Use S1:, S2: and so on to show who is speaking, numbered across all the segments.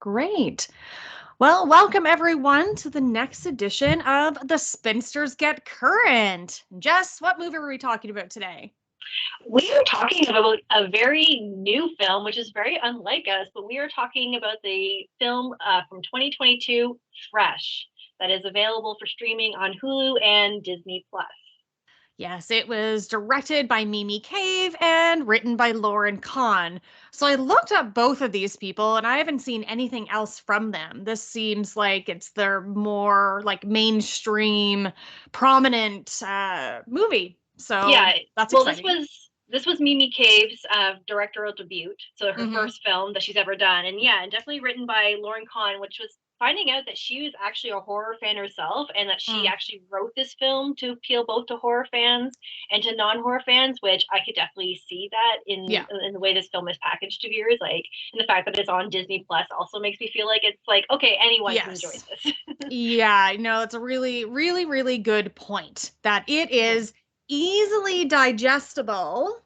S1: Great. Well, welcome everyone to the next edition of the Spinsters Get Current. Jess, what movie are we talking about today?
S2: We are talking about a very new film, which is very unlike us, but we are talking about the film from 2022, Fresh, that is available for streaming on Hulu and Disney Plus.
S1: Yes, it was directed by Mimi Cave and written by Lauren Kahn. So I looked up both of these people and I haven't seen anything else from them. This seems like it's their more like mainstream, prominent movie. So
S2: Yeah,
S1: that's
S2: well, this
S1: exciting.
S2: was this was Mimi Cave's directorial debut, so her
S1: Hmm.
S2: first film that she's ever done, and yeah, and definitely written by Lauren Kahn, which was finding out that she was actually a horror fan herself, and that she
S1: Mm.
S2: actually wrote this film to appeal both to horror fans and to non-horror fans, which I could definitely see that
S1: Yeah.
S2: in the way this film is packaged to viewers, like, and the fact that it's on Disney Plus also makes me feel like it's like, okay, anyone can enjoy
S1: Yes.
S2: this.
S1: Yeah, no, it's a really, really, really good point that it
S2: Mhm.
S1: is easily digestible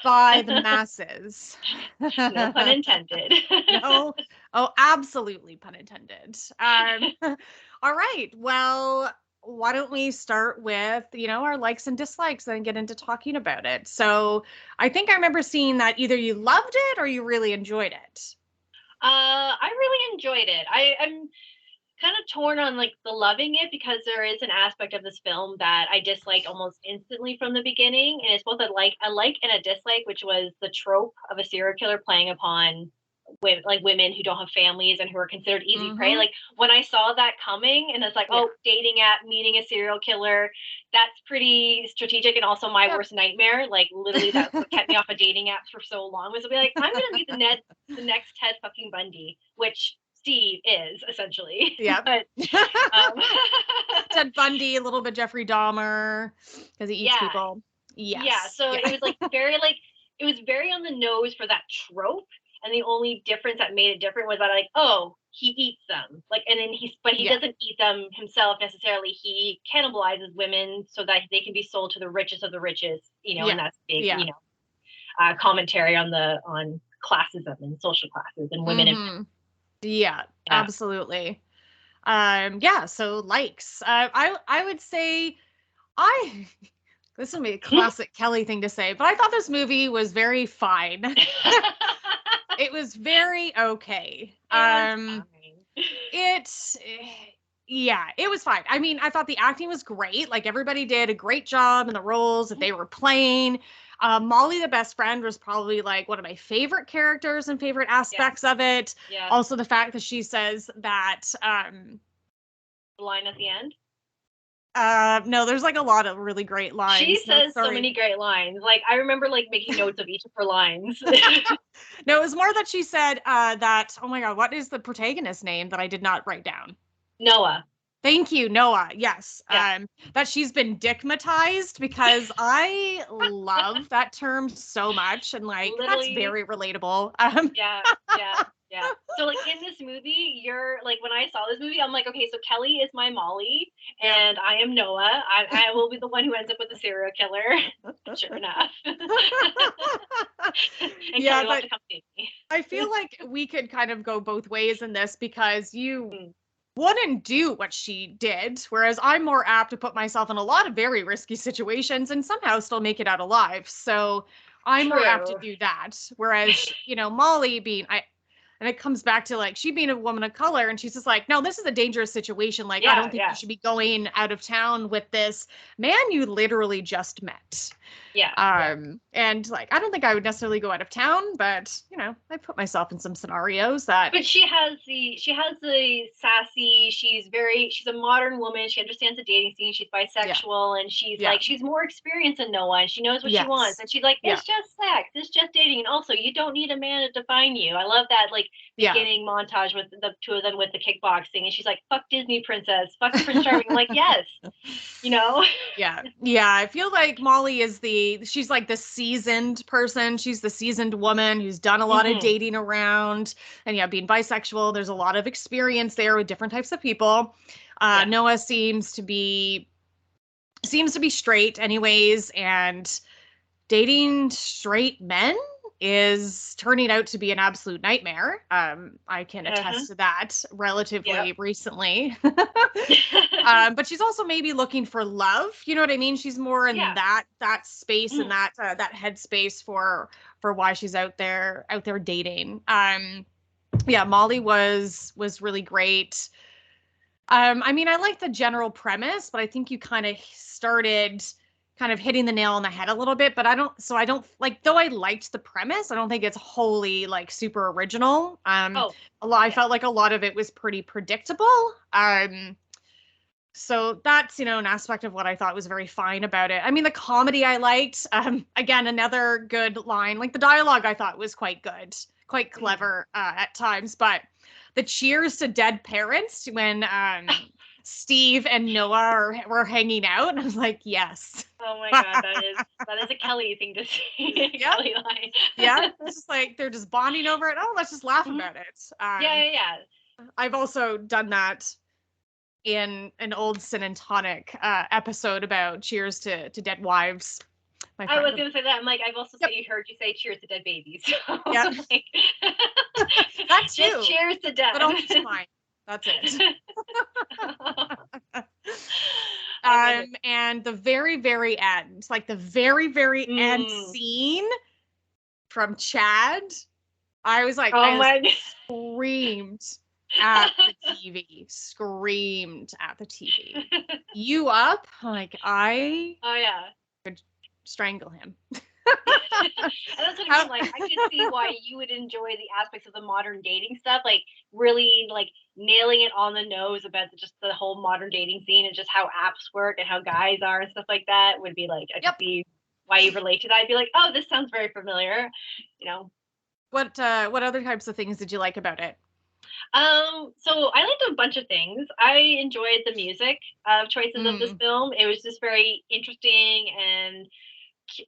S1: by the masses.
S2: No pun intended.
S1: No, oh, absolutely, pun intended. All right, well, why don't we start with, our likes and dislikes and get into talking about it. So I think I remember seeing that either you loved it or you really enjoyed it.
S2: I really enjoyed it. I'm kind of torn on like the loving it because there is an aspect of this film that I disliked almost instantly from the beginning, and it's both a like and a dislike, which was the trope of a serial killer playing upon women who don't have families and who are considered easy prey.
S1: Mm-hmm.
S2: Like when I saw that coming, and it's like,
S1: Yeah.
S2: oh, dating app, meeting a serial killer, that's pretty strategic and also my
S1: Yep.
S2: worst nightmare. Like literally, that's what kept me off of dating apps for so long. Was to be like, I'm gonna meet the next Ted fucking Bundy, which Steve is essentially.
S1: Yep.
S2: But um,
S1: Ted Bundy, a little bit Jeffrey Dahmer because he eats
S2: yeah,
S1: people.
S2: yeah.
S1: Yes.
S2: So
S1: Yeah.
S2: it was like it was very on the nose for that trope. And the only difference that made it different was that like, oh, he eats them. Like, and then but he
S1: Yeah.
S2: doesn't eat them himself necessarily. He cannibalizes women so that they can be sold to the richest of the richest, and
S1: Yeah.
S2: that's big,
S1: Yeah.
S2: commentary on classism and social classes and women and
S1: Mm-hmm. Yeah.
S2: yeah.
S1: Absolutely. Yeah. So likes. I would say I. This would be a classic Kelly thing to say, but I thought this movie was very fine. It was very okay.
S2: It was fine.
S1: It yeah, it was fine. I mean, I thought the acting was great. Like everybody did a great job in the roles that they were playing. Molly, the best friend, was probably like one of my favorite characters and favorite
S2: Yeah,
S1: aspects of it.
S2: yeah.
S1: Also, the fact that she says that
S2: The line at the end.
S1: no, there's like a lot of really great
S2: She
S1: lines. No,
S2: says so
S1: sorry.
S2: many great lines. Like I remember like making notes of each of her lines.
S1: No, it was more that she said that, oh my God, what is the protagonist's name that I did not write down?
S2: Noah.
S1: Thank you, Noah. Yes.
S2: Yeah.
S1: That she's been dickmatized because I love that term so much. And like, that's
S2: Literally,
S1: very relatable.
S2: yeah, yeah, yeah. So like in this movie, you're like when I saw this movie, I'm like, okay, so Kelly is my Molly
S1: Yep.
S2: and I am Noah. I will be the one who ends up with a serial killer. Sure enough. And
S1: Yeah,
S2: Kelly will have
S1: but
S2: to come save me.
S1: I feel like we could kind of go both ways in this because you
S2: Mm,
S1: wouldn't do what she did, whereas I'm more apt to put myself in a lot of very risky situations and somehow still make it out alive. So I'm more apt to
S2: true.
S1: do that. Whereas, Molly being and it comes back to like she being a woman of color and she's just like, no, this is a dangerous situation. Like, I don't
S2: Yeah,
S1: think you
S2: yeah,
S1: should be going out of town with this man you literally just met.
S2: yeah, yeah.
S1: And like I don't think I would necessarily go out of town, but I put myself in some scenarios that
S2: But she has the sassy, she's a modern woman, she understands the dating scene, she's
S1: yeah,
S2: bisexual, and
S1: yeah,
S2: she's more experienced than Noah, and she knows what she wants,
S1: yes,
S2: and she's like,
S1: yeah,
S2: it's just sex, it's just dating, and also you don't need a man to define you. I love that like
S1: yeah.
S2: beginning montage with the two of them with the kickboxing, and she's like, fuck Disney princess, fuck Prince Charming. I'm like, yes, you know?
S1: Yeah. Yeah. I feel like Molly is she's like the seasoned person. She's the seasoned woman who's done a lot of
S2: Hmm.
S1: dating around. And yeah, being bisexual, there's a lot of experience there with different types of people.
S2: Yeah.
S1: Noah seems to be straight anyways, and dating straight men is turning out to be an absolute nightmare. I can
S2: Uh-huh.
S1: attest to that
S2: Yep.
S1: relatively recently. But she's also maybe looking for love. You know what I mean? She's more in
S2: Yeah.
S1: that space and
S2: Mm.
S1: that headspace for why she's out there dating. Yeah, Molly was really great. I mean, I like the general premise, but I think you kind of started kind of hitting the nail on the head a little bit. But I don't like, though I liked the premise, I don't think it's wholly like super original.
S2: Oh,
S1: I
S2: yeah.
S1: felt like a lot of it was pretty predictable. So that's, an aspect of what I thought was very fine about it. I mean, the comedy I liked. Again, another good line. Like the dialogue I thought was quite good, quite
S2: Mm.
S1: clever at times. But the cheers to dead parents when Steve and Noah were hanging out, and I was like, yes.
S2: Oh my god, that is a Kelly thing to say.
S1: Yeah,
S2: Kelly line.
S1: yeah. It's just like they're just bonding over it. Oh, let's just laugh
S2: Mhm.
S1: about it.
S2: Yeah, yeah, yeah.
S1: I've also done that in an old Sin and Tonic episode about cheers to dead wives. My
S2: I was
S1: friend.
S2: gonna say that. I'm like, I've also
S1: Yep.
S2: heard you say cheers to dead babies. So
S1: Yeah.
S2: like,
S1: That
S2: just
S1: too.
S2: cheers to
S1: But
S2: death.
S1: only to mine. That's it.
S2: Oh goodness.
S1: And the very, very end, like the very, very end
S2: Mm.
S1: scene from Chad, I was like,
S2: Oh
S1: I just
S2: my.
S1: screamed at the TV, screamed at the TV. You up? Like, I
S2: Oh yeah.
S1: strangle him.
S2: And that's what I
S1: How-
S2: mean. Like, I could see why you would enjoy the aspects of the modern dating stuff, like really like nailing it on the nose about just the whole modern dating scene and just how apps work and how guys are and stuff like that. Would be like, I could
S1: yep.
S2: see why you relate to that. I'd be like, oh, this sounds very familiar, you know.
S1: What other types of things did you like about it?
S2: So I liked a bunch of things. I enjoyed the music choices of this
S1: Mm,
S2: film. It was just very interesting and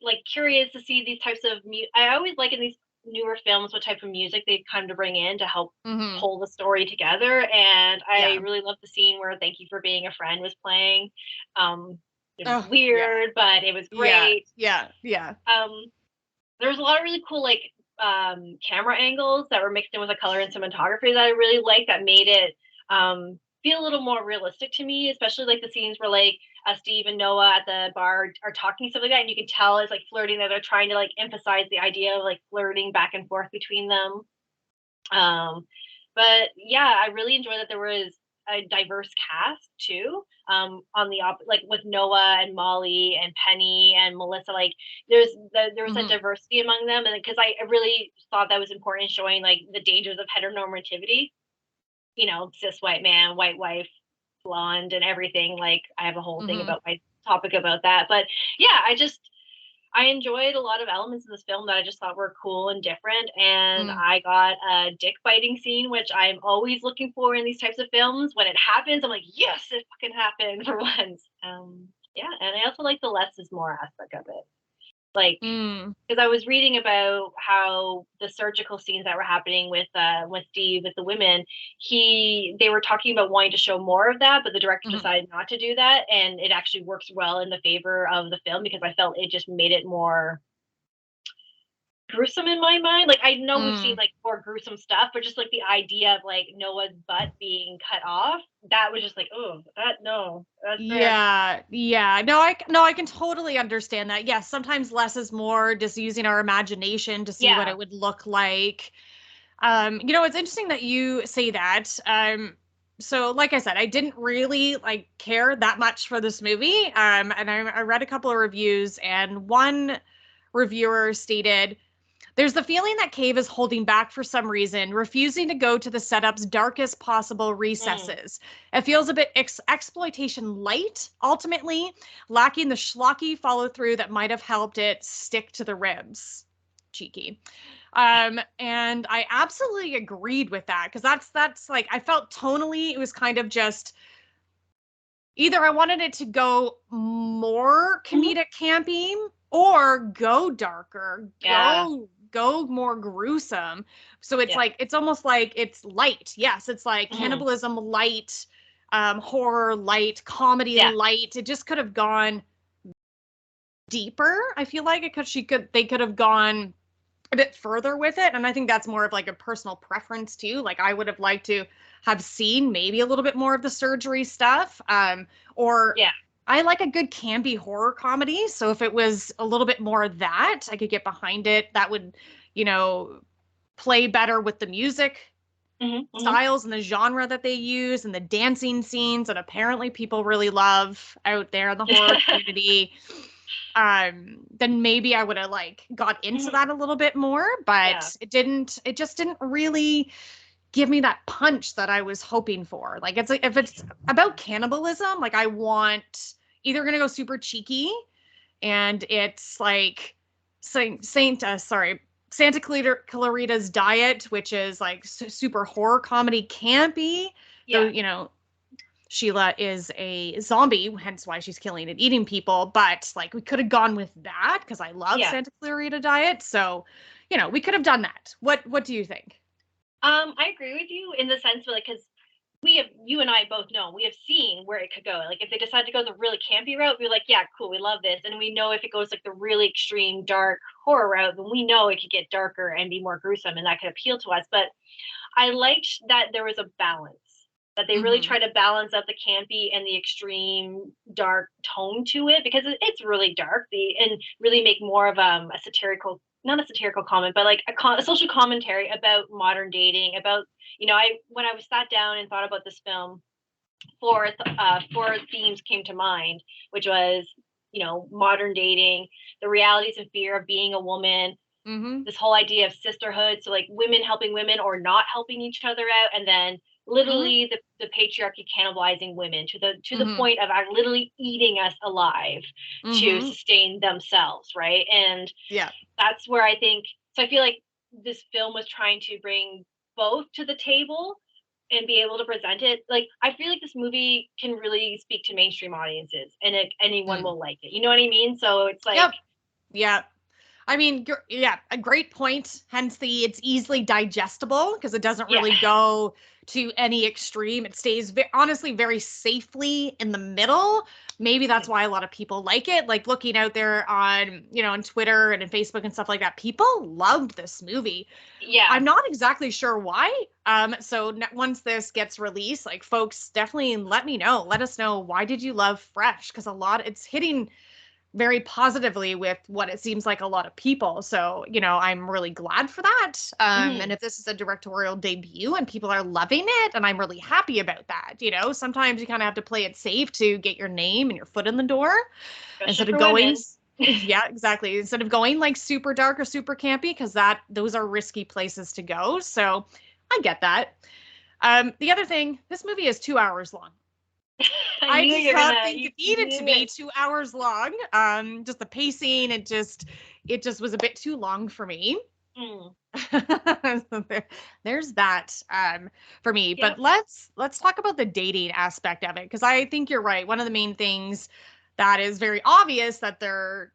S2: like curious to see these types of I always like in these newer films what type of music they kind of bring in to help
S1: mm-hmm.
S2: pull the story together. And I
S1: Yeah.
S2: really love the scene where "Thank You for Being a Friend" was playing. It was
S1: Oh, yeah.
S2: weird, but it was
S1: Yeah.
S2: great.
S1: Yeah. Yeah.
S2: There was a lot of really cool like camera angles that were mixed in with the color and cinematography that I really liked that made it feel a little more realistic to me, especially like the scenes where like Steve and Noah at the bar are talking stuff like that, and you can tell it's like flirting that they're trying to like emphasize the idea of like flirting back and forth between them. Um, but yeah, I really enjoyed that there was a diverse cast too. On the like with Noah and Molly and Penny and Melissa, like there was a
S1: Mm-hmm.
S2: diversity among them, and because I really thought that was important in showing like the dangers of heteronormativity. You know, cis white man, white wife, blonde, and everything. Like I have a whole thing
S1: Mm-hmm.
S2: about my topic about that, but yeah, I enjoyed a lot of elements in this film that I just thought were cool and different. And
S1: Mm.
S2: I got a dick biting scene, which I'm always looking for in these types of films. When it happens, I'm like, yes, it fucking happened for once. Yeah, and I also like the less is more aspect of it. Like,
S1: Mm.
S2: because I was reading about how the surgical scenes that were happening with Steve with the women, they were talking about wanting to show more of that, but the director
S1: Mm-hmm.
S2: decided not to do that, and it actually works well in the favor of the film because I felt it just made it more gruesome in my mind. Like I know we've seen
S1: Mm.
S2: like more gruesome stuff, but just like the idea of like Noah's butt being cut off, that was just like, oh, that no, that's fair.
S1: Yeah, yeah. No, I can totally understand that. Yes, sometimes less is more, just using our imagination to see what
S2: Yeah.
S1: it would look like. It's interesting that you say that. So like I said, I didn't really like care that much for this movie. And I read a couple of reviews, and one reviewer stated, there's the feeling that Cave is holding back for some reason, refusing to go to the setup's darkest possible
S2: Mm.
S1: recesses. It feels a bit exploitation light, ultimately, lacking the schlocky follow through that might have helped it stick to the ribs. Cheeky. And I absolutely agreed with that, because that's like, I felt tonally it was kind of just either I wanted it to go more
S2: Mhm.
S1: comedic camping or go darker,
S2: Yeah.
S1: go more gruesome. So it's
S2: Yeah.
S1: like it's almost like it's light. Yes, it's like
S2: Mhm.
S1: cannibalism light, horror light, comedy
S2: Yeah.
S1: light. It just could have gone deeper. I feel like they could have gone a bit further with it. And I think that's more of like a personal preference too. Like I would have liked to have seen maybe a little bit more of the surgery stuff. Or
S2: Yeah.
S1: I like a good campy horror comedy. So if it was a little bit more of that, I could get behind it. That would, you know, play better with the music
S2: Hmm.
S1: styles and the genre that they use and the dancing scenes that apparently people really love out there in the horror community. Then maybe I would have like got into
S2: Hmm.
S1: that a little bit more,
S2: Yeah.
S1: but it just didn't really give me that punch that I was hoping for. Like it's like if it's about cannibalism, like I want either gonna go super cheeky and it's like Santa Clarita's Diet, which is like super horror comedy campy. Though
S2: Yeah.
S1: you know Sheila is a zombie, hence why she's killing and eating people. But like we could have gone with that because I love
S2: Yeah.
S1: Santa Clarita Diet. So, you know, we could have done that. What do you think?
S2: I agree with you in the sense of like, because you and I both know we have seen where it could go. Like if they decide to go the really campy route, we're like, yeah, cool, we love this, and we know if it goes like the really extreme dark horror route, then we know it could get darker and be more gruesome, and that could appeal to us. But I liked that there was a balance. That they really
S1: Mm-hmm.
S2: try to balance out the campy and the extreme dark tone to it because it's really dark. And really make more of a satirical, not a satirical comment, but like a social commentary about modern dating. About I when I was sat down and thought about this film, four themes came to mind, which was modern dating, the realities and fear of being a woman,
S1: Mm-hmm.
S2: this whole idea of sisterhood, so like women helping women or not helping each other out, and then literally the patriarchy cannibalizing women to the
S1: Mm-hmm.
S2: point of literally eating us alive to
S1: Mm-hmm.
S2: sustain themselves, right? And
S1: Yeah.
S2: that's where I think, so I feel like this film was trying to bring both to the table and be able to present it. Like I feel like this movie can really speak to mainstream audiences, and anyone
S1: Mm.
S2: will like it, you know what I mean? So it's like,
S1: Yep. Yeah. I mean, yeah, a great point. Hence it's easily digestible because it doesn't
S2: yeah.
S1: really go to any extreme. It stays honestly very safely in the middle. Maybe that's why a lot of people like it. Like looking out there on, on Twitter and on Facebook and stuff like that, people loved this movie.
S2: Yeah.
S1: I'm not exactly sure why. So once this gets released, like folks, definitely let me know. Let us know, why did you love Fresh? Because it's hitting very positively with what it seems like a lot of people. So, I'm really glad for that. And
S2: Mhm.
S1: if this is a directorial debut and people are loving it, and I'm really happy about that. Sometimes you kind of have to play it safe to get your name and your foot in the door
S2: Especially
S1: instead of
S2: for
S1: going.
S2: women.
S1: Yeah, exactly. Instead of going like super dark or super campy, because those are risky places to go. So I get that. The other thing, this movie is 2 hours long.
S2: I
S1: I
S2: knew
S1: did
S2: you're
S1: not
S2: gonna.
S1: think
S2: You
S1: it needed to
S2: knew
S1: be
S2: it.
S1: 2 hours long. Just the pacing, it just was a bit too long for me.
S2: Mm.
S1: So there's that for me.
S2: Yep.
S1: But let's talk about the dating aspect of it because I think you're right. One of the main things that is very obvious that they're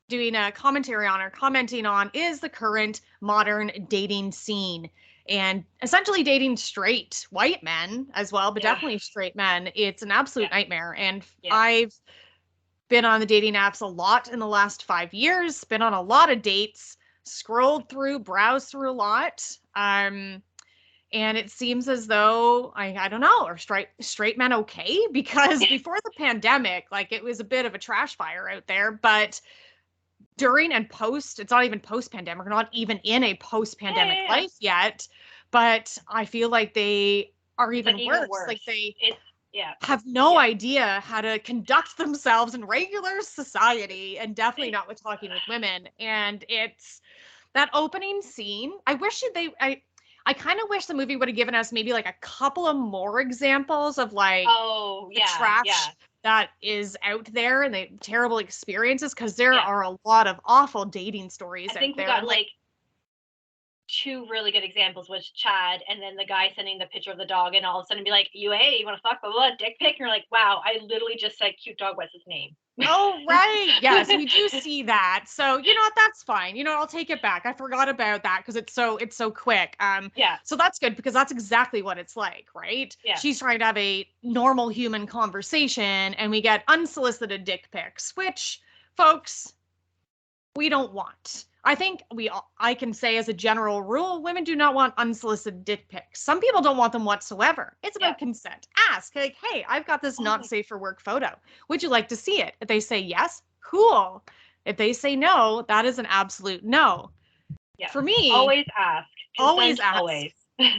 S1: doing a commentary on or commenting on is the current modern dating scene and essentially dating straight white men as well, but
S2: Yeah.
S1: definitely straight men. It's an absolute
S2: Yeah.
S1: nightmare. And
S2: Yeah.
S1: I've been on the dating apps a lot in the last 5 years, been on a lot of dates, scrolled through, browsed through a lot. And it seems as though I don't know, are straight men okay? Because before the pandemic, like it was a bit of a trash fire out there, but during and post, it's not even post pandemic, we're not even in a post
S2: Yeah.
S1: pandemic
S2: Yeah. Yeah.
S1: life yet, but I feel like they are
S2: It's like
S1: even
S2: even
S1: worse. Like
S2: worse.
S1: they
S2: It's yeah.
S1: have no
S2: Yeah.
S1: idea how to conduct themselves in regular society and definitely not with talking with women. And it's that opening scene. I kind of wish the movie would have given us maybe like a couple of more examples of like
S2: Oh
S1: the
S2: yeah.
S1: trash
S2: Yeah.
S1: that is out there and the terrible experiences because there
S2: Yeah.
S1: are a lot of awful dating stories
S2: I
S1: out
S2: think we
S1: there.
S2: got
S1: And like,
S2: like two really good examples was Chad and then the guy sending the picture of the dog and all of a sudden be like, you want to fuck, blah, blah, dick pic? And you're like, wow, I literally just said cute dog, what's his name?
S1: oh, right. Yes, we do see that. So, you know what? That's fine. I'll take it back. I forgot about that because it's so quick.
S2: Yeah.
S1: So that's good because that's exactly what it's like, right?
S2: Yeah.
S1: She's trying to have a normal human conversation and we get unsolicited dick pics, which, folks, we don't want. I think I can say as a general rule, women do not want unsolicited dick pics. Some people don't want them whatsoever. It's
S2: Yeah.
S1: about consent. Ask, like, hey, I've got this
S2: Oh
S1: not
S2: my-
S1: safe for work photo. Would you like to see it? If they say yes, cool. If they say no, that is an absolute no.
S2: Yeah.
S1: For me,
S2: Always ask.
S1: always
S2: Consent
S1: ask.
S2: always.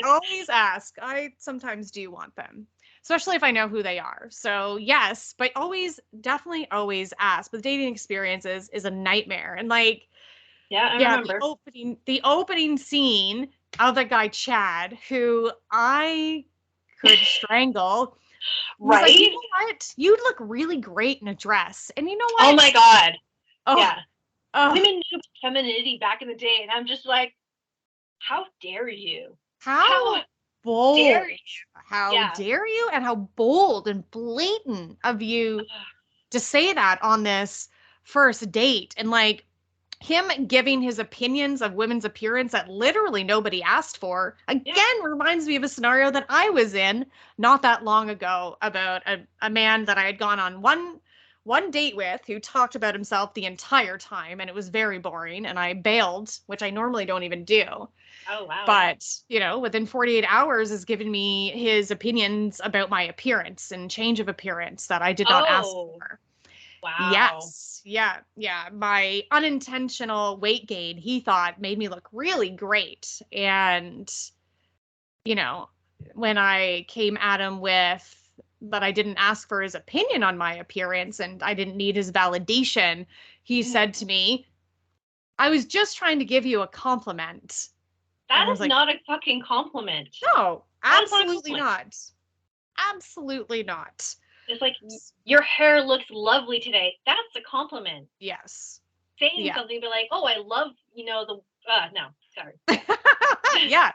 S1: Always ask. I sometimes do want them, especially if I know who they are. So yes, but always, definitely always ask. But dating experiences is a nightmare. And like,
S2: Yeah, I
S1: yeah,
S2: remember.
S1: the opening scene of the guy Chad, who I could strangle. He's like, you
S2: Right?
S1: know what? You'd look really great in a dress. And you know
S2: Oh
S1: what?
S2: my God.
S1: Oh,
S2: Yeah.
S1: oh,
S2: Women knew femininity back in the day, and I'm just like, how dare you? How
S1: how bold.
S2: dare you?
S1: How
S2: Yeah.
S1: dare you? And how bold and blatant of you to say that on this first date. And like, him giving his opinions of women's appearance that literally nobody asked for
S2: Yeah.
S1: again reminds me of a scenario that I was in not that long ago about a man that I had gone on one date with who talked about himself the entire time, and it was very boring, and I bailed, which I normally don't even do.
S2: Oh wow. Yeah.
S1: But within 48 hours is giving me his opinions about my appearance and change of appearance that I did not ask
S2: Oh
S1: for.
S2: wow.
S1: Yes. Yeah. Yeah. My unintentional weight gain, he thought, made me look really great. And, you know, when I came at him with that I didn't ask for his opinion on my appearance and I didn't need his validation, he said to me, I was just trying to give you a compliment. And I
S2: That
S1: was
S2: is
S1: like,
S2: not a fucking compliment.
S1: no,
S2: That is not a
S1: absolutely
S2: compliment.
S1: not. Absolutely not.
S2: It's like your hair looks lovely today. That's a compliment.
S1: Yes.
S2: Saying
S1: Yeah.
S2: something, be like, oh, I love, the. No, sorry.
S1: Yeah.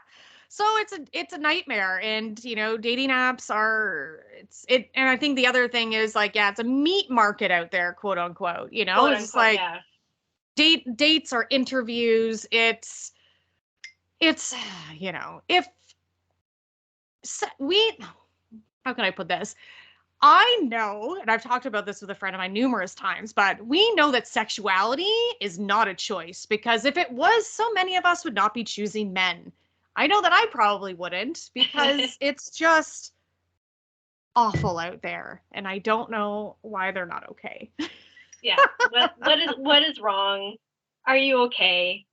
S1: So it's a nightmare, and dating apps are and I think the other thing is like, yeah, it's a meat market out there, quote unquote.
S2: Quote
S1: It's just
S2: unquote.
S1: like
S2: Yeah.
S1: dates are interviews. It's if we how can I put this? I know, and I've talked about this with a friend of mine numerous times, but we know that sexuality is not a choice, because if it was, so many of us would not be choosing men. I know that I probably wouldn't, because it's just awful out there, and I don't know why they're not okay.
S2: Yeah. What is wrong? Are you okay?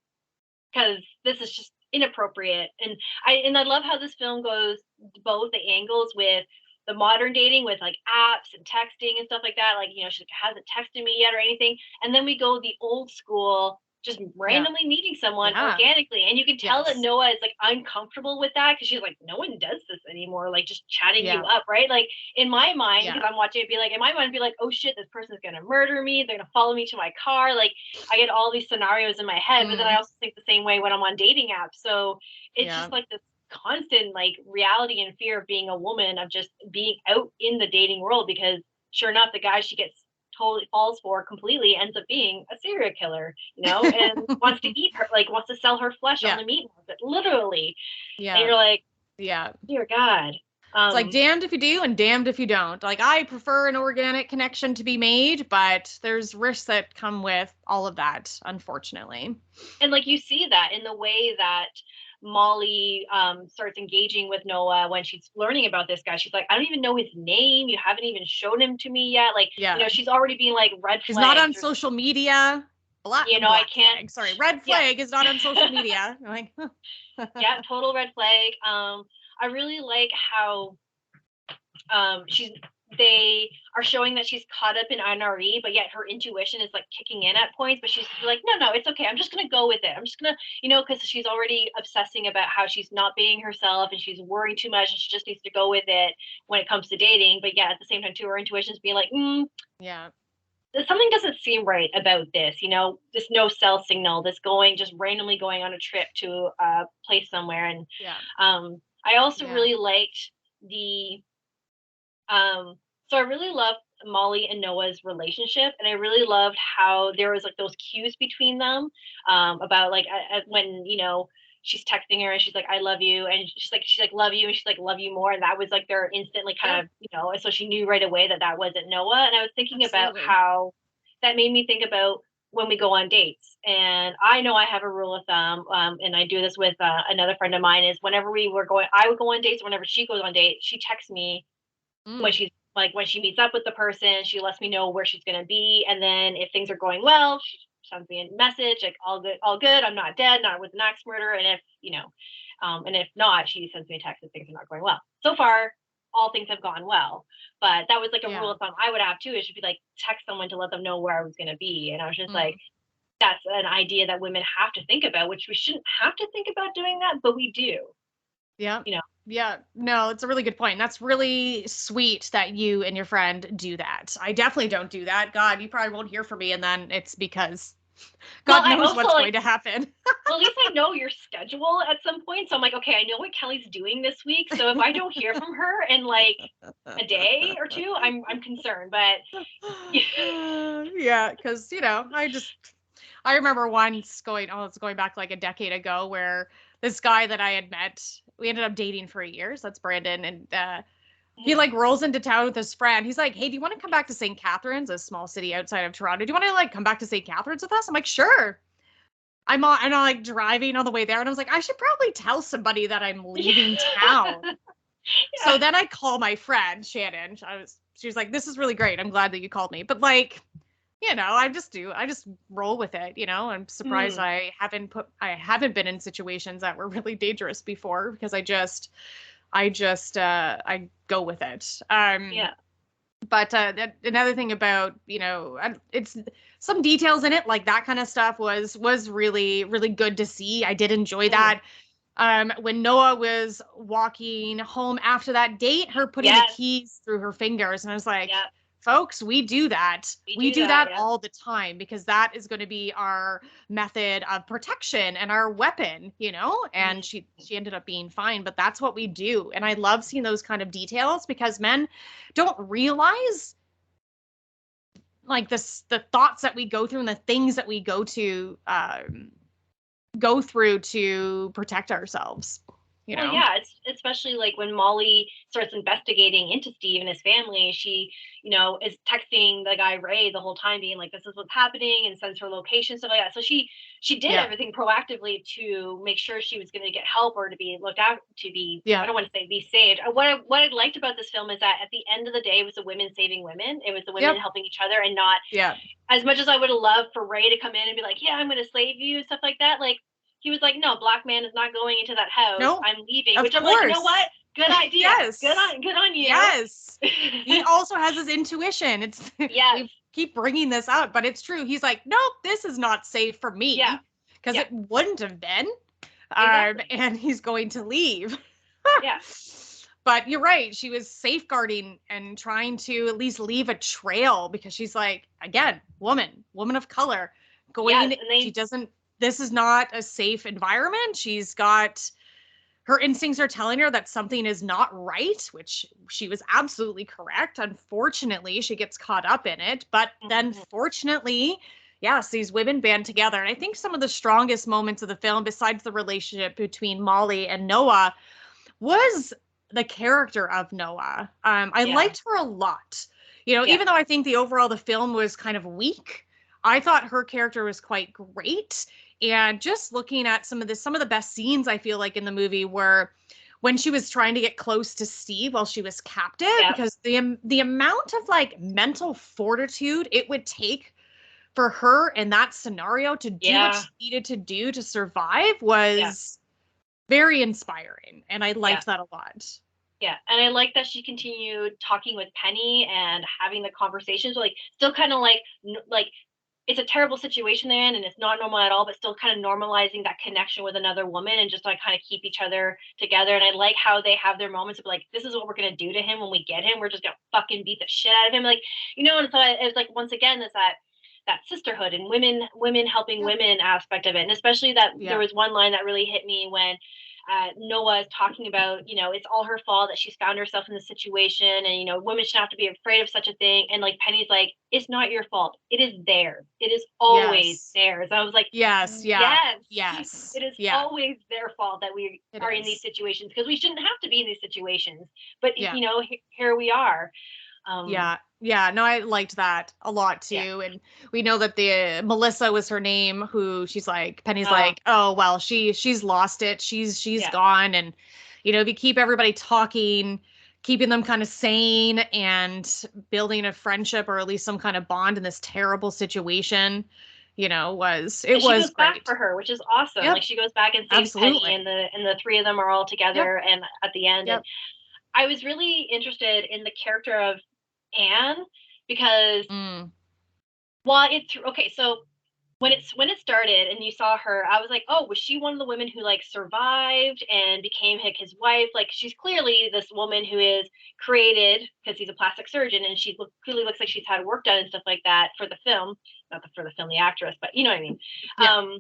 S2: Because this is just inappropriate. And I love how this film goes both the angles with the modern dating with like apps and texting and stuff like that. Like, she hasn't texted me yet or anything. And then we go the old school, just
S1: Yeah.
S2: randomly meeting someone
S1: Yeah.
S2: organically. And you can tell that
S1: Yes.
S2: Noah is like uncomfortable with that because she's like, no one does this anymore. Like just chatting
S1: Yeah.
S2: you up, right? Like in my mind,
S1: Yeah.
S2: because I'm watching it, be like, in my mind, be like, oh shit, this person's gonna murder me. They're gonna follow me to my car. Like I get all these scenarios in my head, but then I also think the same way when I'm on dating apps. So it's just like this constant like reality and fear of being a woman, of just being out in the dating world, because sure enough, the guy she gets totally falls for completely ends up being a serial killer, and wants to eat her, like wants to sell her flesh on the meat market, literally.
S1: Yeah.
S2: And you're like,
S1: Yeah.
S2: dear God.
S1: It's like damned if you do and damned if you don't. Like, I prefer an organic connection to be made, but there's risks that come with all of that, unfortunately.
S2: And like you see that in the way that Molly starts engaging with Noah when she's learning about this guy. She's like, I don't even know his name. You haven't even shown him to me yet. Like, she's already being like red flag.
S1: He's not on social media. Black
S2: I can't.
S1: flag. Sorry, red flag is not on social media. I'm like,
S2: yeah, total red flag. I really like how they are showing that she's caught up in NRE, but yet her intuition is like kicking in at points, but she's like, no, it's okay. I'm just going to go with it. I'm just going to, because she's already obsessing about how she's not being herself and she's worrying too much and she just needs to go with it when it comes to dating. But yeah, at the same time too, her intuition's being like,
S1: yeah,
S2: something doesn't seem right about this, this no cell signal, this just randomly going on a trip to a place somewhere. And I also really liked the so I really loved Molly and Noah's relationship, and I really loved how there was like those cues between them, about like when she's texting her and she's like, I love you, and she's like love you, and she's like love you more, and that was like their instantly kind of and so she knew right away that wasn't Noah. And I was thinking about how that made me think about when we go on dates. And I know I have a rule of thumb, and I do this with another friend of mine, is whenever I would go on dates, whenever she goes on dates, she texts me when
S1: Mm.
S2: she's like, when she meets up with the person, she lets me know where she's going to be. And then if things are going well, she sends me a message like, all good. I'm not dead, not with an axe murder. And if, and if not, she sends me a text if things are not going well. So far, all things have gone well. But that was like a rule
S1: Yeah.
S2: of thumb I would have too. It should be like text someone to let them know where I was going to be. And I was just like,
S1: Mm.
S2: that's an idea that women have to think about, which we shouldn't have to think about doing that, but we do,
S1: Yeah.
S2: you know.
S1: Yeah. No, it's a really good point. That's really sweet that you and your friend do that. I definitely don't do that. God, you probably won't hear from me. And then it's because
S2: Well,
S1: God
S2: I
S1: knows
S2: also
S1: what's
S2: like,
S1: going to happen.
S2: well, at least I know your schedule at some point. So I'm like, okay, I know what Kelly's doing this week. So if I don't hear from her in like a day or two, I'm concerned. But
S1: Yeah, because I remember once it's going back like a decade ago, where this guy that I had met, we ended up dating for a year. So that's Brandon, and he like rolls into town with his friend. He's like, "Hey, do you want to come back to St. Catharines, a small city outside of Toronto? Do you want to like come back to St. Catharines with us?" I'm like, "Sure." I'm like driving on the way there, and I was like, I should probably tell somebody that I'm leaving town.
S2: yeah.
S1: So then I call my friend Shannon. She was like, "This is really great. I'm glad that you called me." But like, I just roll with it. I'm surprised
S2: Mm,
S1: I haven't been in situations that were really dangerous before, because I go with it.
S2: yeah.
S1: But another thing about, it's some details in it, like that kind of stuff was really, really good to see. I did enjoy
S2: Mm,
S1: that. When Noah was walking home after that date, her putting the
S2: yes.
S1: keys through her fingers, and I was like,
S2: Yeah.
S1: folks, we do that.
S2: We
S1: We
S2: do
S1: do
S2: that.
S1: that
S2: Yeah.
S1: all the time, because that is going to be our method of protection and our weapon, and
S2: Mm,
S1: she ended up being fine, but that's what we do. And I love seeing those kind of details, because men don't realize like the thoughts that we go through and the things that we go through to protect ourselves, you
S2: Well,
S1: know?
S2: yeah, it's especially like when Molly starts investigating into Steve and his family, she, is texting the guy Ray the whole time, being like, "This is what's happening," and sends her location, stuff like that. So she did
S1: Yeah.
S2: everything proactively to make sure she was going to get help, or to be looked out, to be, I
S1: Yeah.
S2: don't want to say be saved. What I liked about this film is that at the end of the day, it was the women saving women. It was the women
S1: Yep.
S2: helping each other, and not,
S1: Yeah.
S2: as much as I would have loved for Ray to come in and be like, "Yeah, I'm going to slave you," stuff like that. Like, he was like, "No, black man is not going into that house.
S1: No,
S2: I'm leaving."
S1: of
S2: Which I'm like, you know what?
S1: course.
S2: Good idea.
S1: Yes.
S2: Good on you.
S1: Yes. He also has his intuition. It's
S2: Yes.
S1: we keep bringing this out, but it's true. He's like, nope, this is not safe for
S2: Yeah.
S1: me, because
S2: Yeah.
S1: it wouldn't have been.
S2: Exactly.
S1: And he's going to leave.
S2: Yeah.
S1: But you're right. She was safeguarding and trying to at least leave a trail, because she's like, again, woman of color,
S2: Yes.
S1: going,
S2: And
S1: she
S2: they,
S1: doesn't, this is not a safe environment. She's got, her instincts are telling her that something is not right, which she was absolutely correct. Unfortunately, she gets caught up in it. But then
S2: Mhm.
S1: fortunately, yes, these women band together. And I think some of the strongest moments of the film, besides the relationship between Molly and Noah, was the character of Noah. I
S2: Yeah.
S1: liked her a lot.
S2: Yeah.
S1: Even though I think overall the film was kind of weak, I thought her character was quite great. And just looking at some of the best scenes I feel like in the movie were when she was trying to get close to Steve while she was captive,
S2: Yeah.
S1: because the amount of like mental fortitude it would take for her in that scenario to do what
S2: Yeah.
S1: she needed to do to survive
S2: Yeah.
S1: was very inspiring, and I
S2: Yeah.
S1: liked that a lot.
S2: Yeah, and I like that she continued talking with Penny and having the conversations, like, still kind of like, like, it's a terrible situation they're in, and it's not normal at all, but still kind of normalizing that connection with another woman, and just like kind of keep each other together. And I like how they have their moments of like, this is what we're gonna do to him when we get him. We're just gonna fucking beat the shit out of him, like, And so it's like, once again, there's that sisterhood and women helping
S1: Yep.
S2: women aspect of it. And especially that there
S1: Yeah.
S2: was one line that really hit me when Noah is talking about, it's all her fault that she's found herself in this situation, and women shouldn't have to be afraid of such a thing. And like Penny's like, it's not your fault. It is theirs. It is always
S1: Yes.
S2: theirs. I was like,
S1: Yes. Yeah.
S2: yes,
S1: Yes.
S2: it is
S1: Yeah.
S2: always their fault that we
S1: It
S2: are in these
S1: is.
S2: situations, because we shouldn't have to be in these situations. But
S1: Yeah.
S2: here we are.
S1: Yeah. Yeah. No, I liked that a lot
S2: Yeah.
S1: too. And we know that the Melissa was her name, who she's like, Penny's
S2: Uh,
S1: like, oh well, she's lost it. She's
S2: yeah.
S1: gone. And if you keep everybody talking, keeping them kind of sane and building a friendship or at least some kind of bond in this terrible situation, it
S2: And she
S1: was
S2: goes back
S1: great.
S2: for her, which is awesome.
S1: Yep.
S2: Like she goes back and saves Penny,
S1: Absolutely.
S2: and the three of them are all
S1: Yep.
S2: together and at the end. And
S1: Yep.
S2: I was really interested in the character of Anne because
S1: Mm.
S2: while it's okay, so when it started and you saw her, I was like, oh, was she one of the women who like survived and became his wife? Like she's clearly this woman who is created because he's a plastic surgeon, and she clearly looks like she's had work done and stuff like that for the film, not for the film, the actress, but you know what I mean.
S1: Yeah.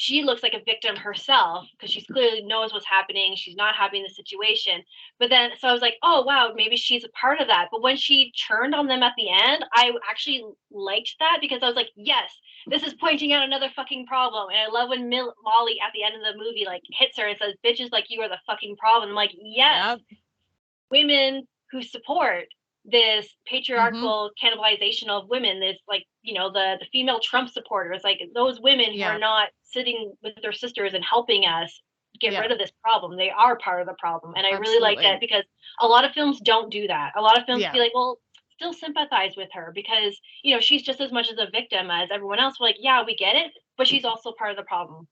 S2: She looks like a victim herself because she's clearly knows what's happening. She's not happy in the situation. But then, so I was like, oh, wow, maybe she's a part of that. But when she turned on them at the end, I actually liked that because I was like, yes, this is pointing out another fucking problem. And I love when Molly at the end of the movie like hits her and says, bitches like you are the fucking problem. I'm like, yes,
S1: Yep.
S2: women who support this
S1: Mm-hmm.
S2: patriarchal cannibalization of women, this like the female Trump supporters, like those women who are
S1: Yeah.
S2: not sitting with their sisters and helping us get
S1: Yeah.
S2: rid of this problem, they are part of the problem. And I really like
S1: Absolutely.
S2: that because a lot of films don't do that. A lot of films
S1: Yeah.
S2: be like, well, still sympathize with her because she's just as much as a victim as everyone else. We're like, yeah, we get it, but she's also part of the problem,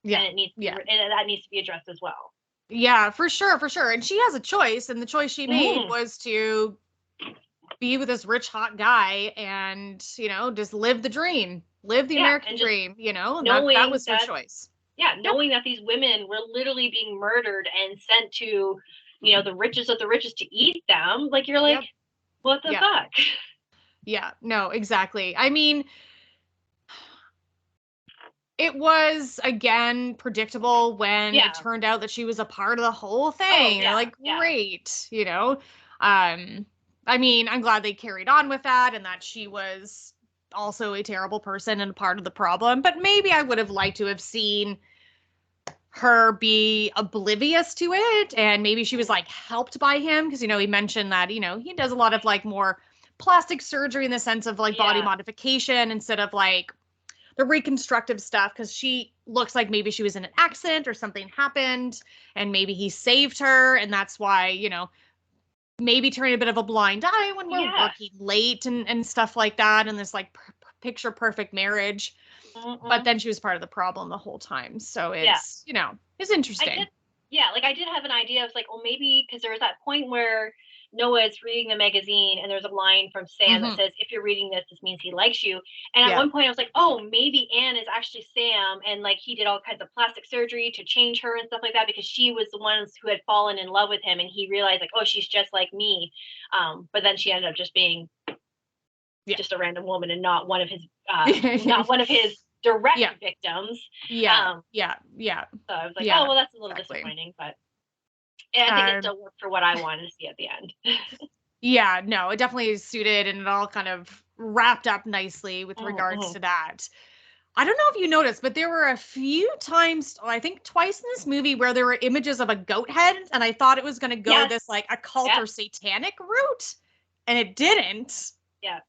S2: and
S1: Yeah.
S2: it needs to be
S1: Yeah.
S2: and that needs to be addressed as well.
S1: Yeah, for sure, for sure. And she has a choice, and the choice she made
S2: Mm-hmm.
S1: was to be with this rich, hot guy and, just live the dream, live the
S2: Yeah,
S1: American
S2: and just
S1: dream, and that
S2: knowing
S1: was her
S2: that
S1: choice.
S2: yeah,
S1: Yep.
S2: knowing that these women were literally being murdered and sent to, the richest of the richest to eat them, like you're like,
S1: Yep.
S2: what the
S1: Yeah.
S2: fuck?
S1: Yeah. No, exactly. I mean, it was again predictable when it
S2: Yeah.
S1: turned out that she was a part of the whole
S2: Oh
S1: thing.
S2: yeah,
S1: Like,
S2: yeah,
S1: great. Um, I mean, I'm glad they carried on with that and that she was also a terrible person and part of the problem. But maybe I would have liked to have seen her be oblivious to it, and maybe she was like helped by him because he mentioned that he does a lot of like more plastic surgery in the sense of like body
S2: yeah,
S1: modification instead of like the reconstructive stuff, because she looks like maybe she was in an accident or something happened and maybe he saved her, and that's why maybe turning a bit of a blind eye when we're
S2: yeah.
S1: working late and stuff like that, and this like picture perfect marriage. But
S2: Mm-mm.
S1: then she was part of the problem the whole time, so
S2: Yeah.
S1: it's
S2: I did,
S1: interesting.
S2: yeah, like I did have an idea. I was like, well, maybe because there was that point where Noah is reading the magazine and there's a line from Sam that
S1: Hmm.
S2: says, if you're reading this, this means he likes you. And at
S1: Yeah.
S2: one point I was like, oh, maybe Anne is actually Sam. And like he did all kinds of plastic surgery to change her and stuff like that because she was the ones who had fallen in love with him. And he realized like, oh, she's just like me. But then she ended up just being
S1: Yeah.
S2: just a random woman and not one of his direct
S1: Yeah.
S2: victims.
S1: Yeah.
S2: Um,
S1: Yeah. Yeah.
S2: so I was like, oh,
S1: Yeah.
S2: well, that's a little
S1: Exactly.
S2: disappointing, but and I think it
S1: Um,
S2: still worked for what I wanted to see at the end.
S1: yeah, no, it definitely is suited and it all kind of wrapped up nicely with regards
S2: Mm-hmm.
S1: to that. I don't know if you noticed, but there were a few times, I think twice in this movie, where there were images of a goat head, and I thought it was going to go
S2: Yes.
S1: this like occult
S2: Yep.
S1: or satanic route, and it didn't.
S2: Yeah.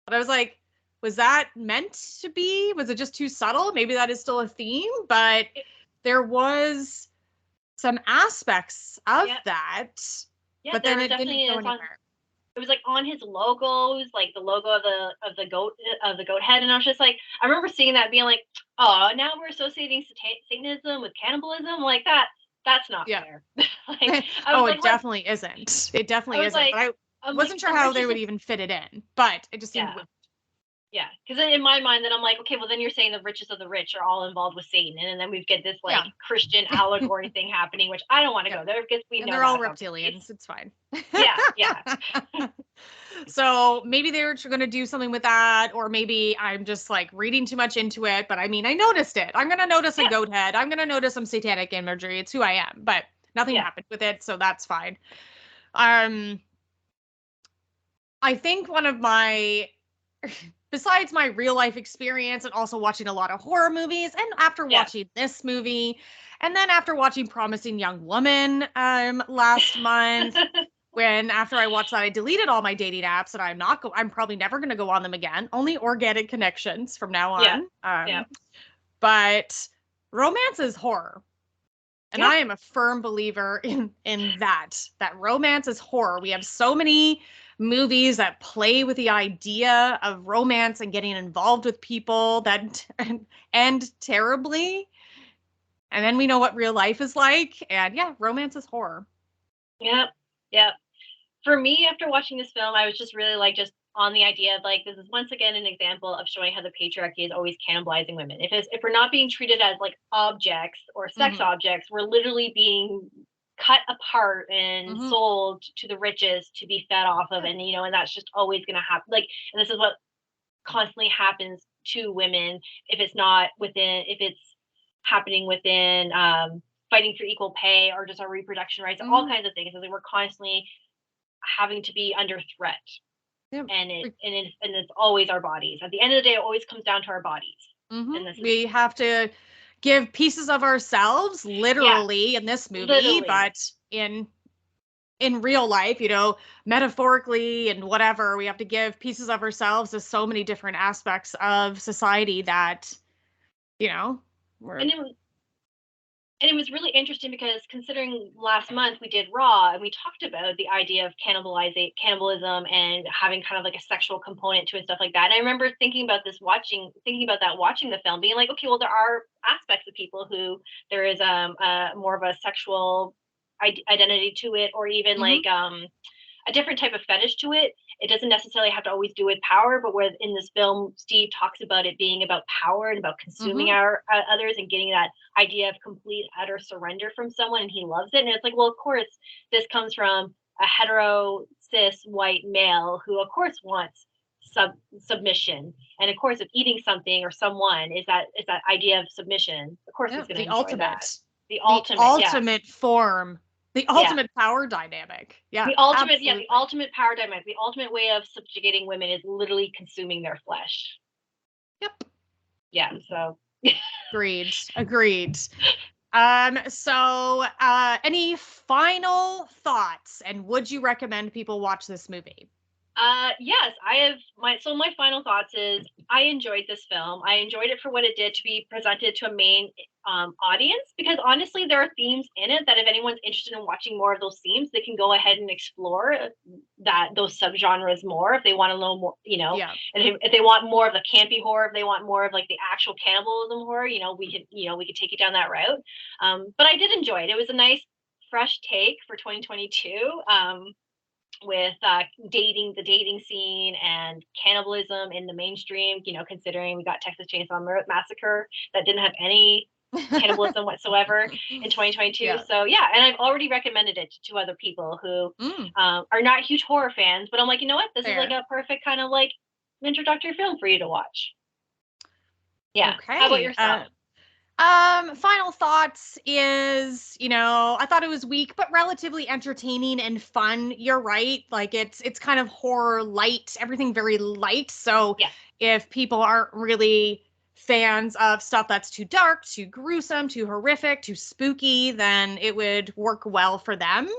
S1: But I was like, was that meant to be? Was it just too subtle? Maybe that is still a theme, but
S2: It,
S1: there was some aspects of
S2: yeah.
S1: that,
S2: Yeah.
S1: but
S2: There
S1: then
S2: was
S1: it
S2: definitely
S1: didn't go
S2: is on.
S1: anywhere.
S2: It was like on his logos, like the logo of the goat head, and I was just like, I remember seeing that, being like, oh, now we're associating Satanism with cannibalism, like that. That's not
S1: Yeah.
S2: fair. Like I was
S1: Oh,
S2: like,
S1: it definitely isn't. It
S2: I
S1: definitely
S2: was
S1: isn't.
S2: like,
S1: But I wasn't sure
S2: the
S1: how they
S2: richest
S1: would
S2: of
S1: even fit it in. But it just seemed
S2: yeah.
S1: weird.
S2: Yeah, because in my mind, then I'm like, okay, well, then you're saying the richest of the rich are all involved with Satan, and then we get this like
S1: Yeah.
S2: Christian allegory thing happening, which I don't want to
S1: Yep.
S2: go there because we
S1: And
S2: know
S1: they're all
S2: that's not the case.
S1: reptilians. It's fine.
S2: Yeah, yeah,
S1: So maybe they were going to do something with that, or maybe I'm just like reading too much into it. But I mean, I noticed it. I'm going to notice a
S2: yeah,
S1: goat head. I'm going to notice some satanic imagery. It's who I am. But nothing
S2: yeah,
S1: happened with it, so that's fine. Um, I think one of my, besides my real life experience and also watching a lot of horror movies, and after
S2: yeah.
S1: watching this movie, and then after watching Promising Young Woman last month, when after I watched that, I deleted all my dating apps, and I'm probably never going to go on them again. Only organic connections from now
S2: Yeah.
S1: on.
S2: Yeah.
S1: But romance is horror. And
S2: Yeah.
S1: I am a firm believer in that romance is horror. We have so many movies that play with the idea of romance and getting involved with people that end terribly. And then we know what real life is like. And yeah, romance is horror.
S2: Yep. Yep. For me, after watching this film, I was just really like just on the idea of like this is once again an example of showing how the patriarchy is always cannibalizing women. If we're not being treated as like objects or sex objects, we're literally being cut apart and sold to the richest to be fed off of, and and that's just always going to happen. Like, and this is what constantly happens to women if it's happening within fighting for equal pay or just our reproduction rights, all kinds of things. Like we're constantly having to be under threat.
S1: Yeah.
S2: And it's always our bodies. At the end of the day, it always comes down to our bodies. And
S1: we have to give pieces of ourselves literally in this movie, but in real life, metaphorically and whatever, we have to give pieces of ourselves to so many different aspects of society that, we're.
S2: And it was really interesting because considering last month we did Raw and we talked about the idea of cannibalism and having kind of like a sexual component to it, stuff like that. And I remember thinking about watching the film, being like, okay, well, there are aspects of people who there is more of a sexual identity to it, or even like a different type of fetish to it. It doesn't necessarily have to always do with power, but where in this film, Steve talks about it being about power and about consuming our others and getting that idea of complete, utter surrender from someone, and he loves it. And it's like, well, of course, this comes from a hetero, cis, white male who, of course, wants submission. And of course, if eating something or someone is that idea of submission, of course, he's going to enjoy that. The ultimate
S1: form. The ultimate power dynamic. Yeah.
S2: The ultimate power dynamic. The ultimate way of subjugating women is literally consuming their flesh.
S1: Yep.
S2: Yeah. So.
S1: Agreed. So, any final thoughts, and would you recommend people watch this movie?
S2: Yes, I have my final thoughts is I enjoyed this film. I enjoyed it for what it did to be presented to a main audience, because honestly, there are themes in it that if anyone's interested in watching more of those themes, they can go ahead and explore those subgenres more if they want to know more, and if they want more of the campy horror, if they want more of like the actual cannibalism horror, we could take it down that route. But I did enjoy it. It was a nice fresh take for 2022. With the dating scene and cannibalism in the mainstream, considering we got Texas Chainsaw Massacre that didn't have any cannibalism whatsoever in 2022. Yeah. So yeah, and I've already recommended it to other people who are not huge horror fans, but I'm like, you know what? This is like a perfect kind of like introductory film for you to watch. Yeah. Okay. How about yourself?
S1: Final thoughts is, I thought it was weak, but relatively entertaining and fun. You're right. Like it's kind of horror light, everything very light. So if people aren't really fans of stuff that's too dark, too gruesome, too horrific, too spooky, then it would work well for them.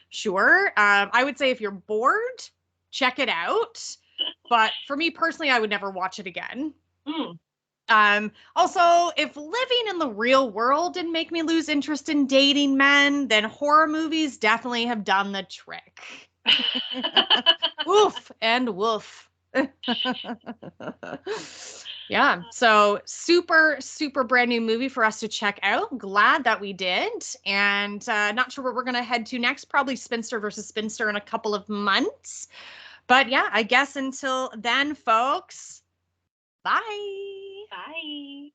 S1: Sure. I would say if you're bored, check it out. But for me personally, I would never watch it again. Also, if living in the real world didn't make me lose interest in dating men, then horror movies definitely have done the trick. Oof and woof. Yeah, so super, super brand new movie for us to check out. Glad that we did. And not sure where we're going to head to next. Probably Spinster versus Spinster in a couple of months. But yeah, I guess until then, folks, bye.
S2: Bye.